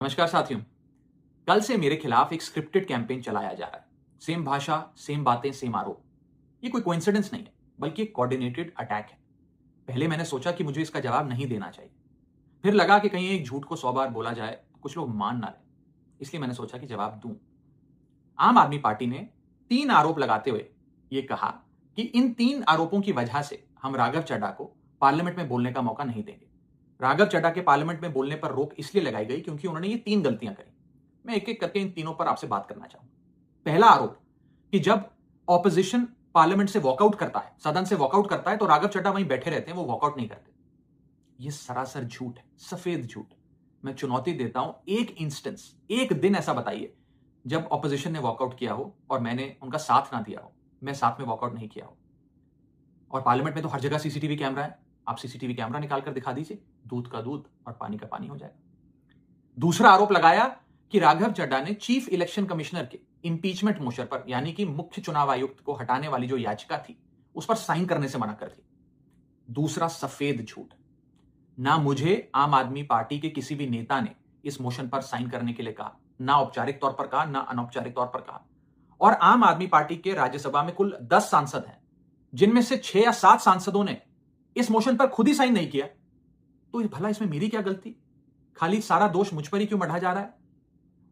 नमस्कार साथियों। कल से मेरे खिलाफ एक स्क्रिप्टेड कैंपेन चलाया जा रहा है। सेम भाषा, सेम बातें, सेम आरोप। ये कोई कोइंसिडेंस नहीं है, बल्कि एक कोऑर्डिनेटेड अटैक है। पहले मैंने सोचा कि मुझे इसका जवाब नहीं देना चाहिए। फिर लगा कि कहीं एक झूठ को 100 बार बोला जाए तो कुछ लोग मान ना लें। इसलिए मैंने सोचा कि जवाब दूं। आम आदमी पार्टी ने 3 आरोप लगाते हुए ये कहा कि इन 3 आरोपों की वजह से हम राघव चड्ढा को पार्लियामेंट में बोलने का मौका नहीं देंगे। राघव चड्ढा के पार्लियामेंट में बोलने पर रोक इसलिए लगाई गई क्योंकि उन्होंने ये 3 गलतियां करी। मैं एक-एक करके इन तीनों पर आपसे बात करना चाहूंगा। पहला आरोप कि जब ऑपोजिशन पार्लियामेंट से वॉकआउट करता है, सदन से वॉकआउट करता है, तो राघव चड्ढा वहीं बैठे रहते हैं, वो वॉकआउट नहीं करते। ये सरासर झूठ है, सफेद झूठ। मैं चुनौती देता हूं, एक इंस्टेंस, एक दिन ऐसा बताइए जब ऑपोजिशन ने वॉकआउट किया हो और मैंने उनका साथ ना दिया हो, मैं साथ में वॉकआउट नहीं किया हो। और पार्लियामेंट में तो हर जगह सीसीटीवी कैमरा है। आप सीसीटीवी कैमरा निकाल कर दिखा दीजिए, दूध का दूध और पानी का पानी हो जाएगा। दूसरा आरोप लगाया कि राघव चड्ढा ने चीफ इलेक्शन कमिश्नर के इंपीचमेंट मोशन पर, यानी कि मुख्य चुनाव आयुक्त को हटाने वाली जो याचिका थी, उस पर साइन करने से मना कर दी। दूसरा सफेद झूठ। ना मुझे आम आदमी पार्टी के किसी भी नेता ने इस मोशन पर साइन करने के लिए कहा, ना औपचारिक तौर पर कहा, ना अनौपचारिक तौर पर कहा। और आम आदमी पार्टी के राज्यसभा में कुल 10 सांसद हैं, जिनमें से 6 या 7 सांसदों ने इस मोशन पर खुद ही साइन नहीं किया। तो भला इसमें मेरी क्या गलती? खाली सारा दोष मुझ पर ही क्यों मढ़ा जा रहा है?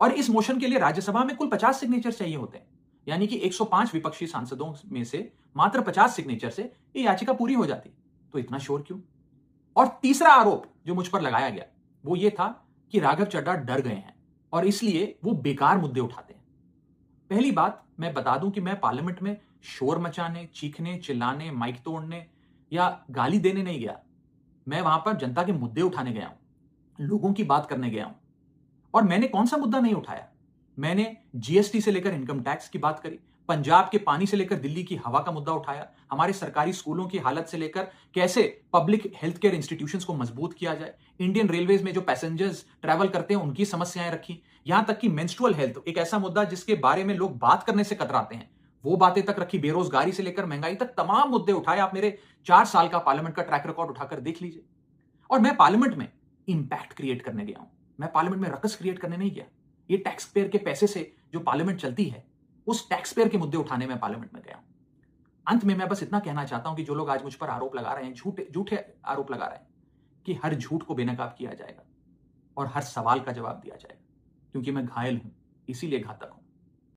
और इस मोशन के लिए राज्यसभा में कुल 50 सिग्नेचर चाहिए होते हैं, यानी कि 105 विपक्षी सांसदों में से मात्र 50 सिग्नेचर से ये याचिका पूरी हो जाती। तो इतना शोर क्यों? और तीसरा आरोप जो मुझ पर लगाया गया वो ये था कि राघव चड्ढा डर गए हैं और इसलिए वो बेकार मुद्दे उठाते हैं। पहली बात मैं बता दूं कि मैं पार्लियामेंट में शोर मचाने, चीखने, चिल्लाने, माइक तोड़ने या गाली देने नहीं गया। मैं वहां पर जनता के मुद्दे उठाने गया हूं, लोगों की बात करने गया हूं। और मैंने कौन सा मुद्दा नहीं उठाया? मैंने जीएसटी से लेकर इनकम टैक्स की बात करी, पंजाब के पानी से लेकर दिल्ली की हवा का मुद्दा उठाया, हमारे सरकारी स्कूलों की हालत से लेकर कैसे पब्लिक हेल्थ केयर इंस्टीट्यूशंस को मजबूत किया जाए, इंडियन रेलवेज में जो पैसेंजर्स ट्रैवल करते हैं उनकी समस्याएं रखी, यहां तक कि मेंस्ट्रुअल हेल्थ, एक ऐसा मुद्दा जिसके बारे में लोग बात करने से कतराते हैं, वो बातें तक रखी। बेरोजगारी से लेकर महंगाई तक तमाम मुद्दे उठाए। आप मेरे 4 साल का पार्लियामेंट का ट्रैक रिकॉर्ड उठाकर देख लीजिए। और मैं पार्लियामेंट में इंपैक्ट क्रिएट करने गया हूं, मैं पार्लियामेंट में रकस क्रिएट करने नहीं गया। ये टैक्स पेयर के पैसे से जो पार्लियामेंट चलती है, उस टैक्स पेयर के मुद्दे उठाने में पार्लियामेंट में गया हूं। अंत में मैं बस इतना कहना चाहता हूं कि जो लोग आज मुझ पर आरोप लगा रहे हैं, झूठे झूठे आरोप लगा रहे हैं, कि हर झूठ को बेनकाब किया जाएगा और हर सवाल का जवाब दिया जाएगा, क्योंकि मैं घायल हूं, इसीलिए घातक हूं।